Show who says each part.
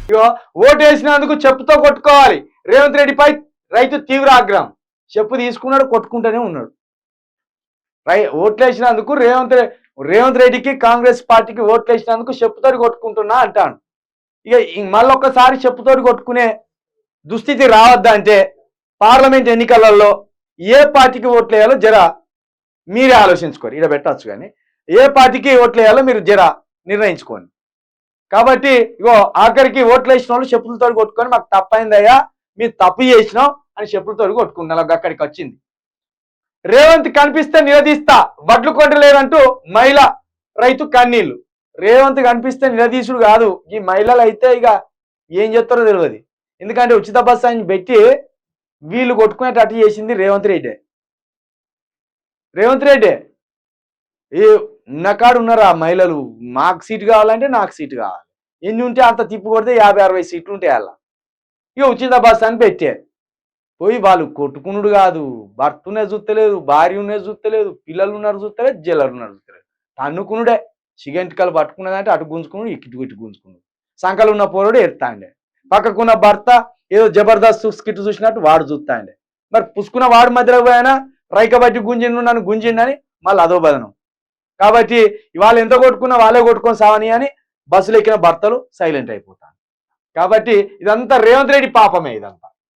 Speaker 1: ఇగో vote వేసినందుకు చెప్పుతో కొట్టుకోవాలి. రేవంత్ రెడ్డిపై రైతు తీవ్ర ఆగ్రహం. చెప్పు తీసుకున్నాడు, కొట్టుకుంటూనే ఉన్నాడు. ఓట్లు వేసినందుకు రేవంత్ రెడ్డికి కాంగ్రెస్ పార్టీకి ఓట్లు వేసినందుకు చెప్పుతోటి కొట్టుకుంటున్నా అంటాను. ఇక మళ్ళొక్కసారి చెప్పుతోటి కొట్టుకునే దుస్థితి రావద్దంటే పార్లమెంట్ ఎన్నికలలో ఏ పార్టీకి ఓట్లు వేయాలో జర మీరే ఆలోచించుకోరు. ఇక్కడ పెట్టచ్చు, కానీ ఏ పార్టీకి ఓట్లు వేయాలో మీరు జర నిర్ణయించుకోండి. కాబట్టి ఇగో ఆఖరికి ఓట్లు వేసిన వాళ్ళు చెప్పులతో కొట్టుకొని మాకు తప్పైందయ్యా, మీరు తప్పు చేసినాం అని చెప్పులతో కొట్టుకున్నారు. అక్కడికి వచ్చింది. రేవంత్ కనిపిస్తే నిలదీస్తా, వడ్లు కొట్టలేదంటూ మహిళ రైతు కన్నీళ్లు. రేవంత్ కనిపిస్తే నిలదీసుడు కాదు, ఈ మహిళలు అయితే ఇక ఏం చేస్తారో తెలియదు. ఎందుకంటే ఉచిత బస్సు అని పెట్టి వీళ్ళు కొట్టుకునేటట్టు చేసింది రేవంత్ రెడ్డి. ఈ ఉన్నకాడు ఉన్నారా మహిళలు, మాకు సీటు కావాలంటే నాకు సీటు కావాలి, ఎన్ని ఉంటే అంత తిప్పు కొడితే 50-60 సీట్లు ఉంటాయి అలా. ఇక ఉచిత బస్సు అని పెట్టే పోయి వాళ్ళు కొట్టుకునుడు కాదు, భర్త ఉన్నది చూస్తలేదు, భార్య ఉన్నది చూస్తలేదు, పిల్లలు ఉన్నారు చూస్తలేదు, జల్లరు ఉన్నారు చూస్తలేదు, తన్నుకునుడే. సిగంటికలు పట్టుకున్నదంటే అటు గుంజుకున్నాడు, ఇటు గుంజుకున్నాడు. సంకలు ఉన్న పోరుడు ఎత్తాండే, పక్కకున్న భర్త ఏదో జబర్దస్త్ స్కిట్ చూసినట్టు వాడు చూస్తాండే. మరి పుసుకున్న వాడు మధ్యలో పోయినా రైకబట్టి గుంజిండు, నన్ను గుంజిండని మళ్ళీ అదో బదనం. కాబట్టి వాళ్ళు ఎంత కొట్టుకున్నా వాళ్ళే కొట్టుకొని సావని అని బస్సులు ఎక్కిన భర్తలు సైలెంట్ అయిపోతారు. కాబట్టి ఇదంతా రేవంత్ రెడ్డి పాపమే ఇదంతా.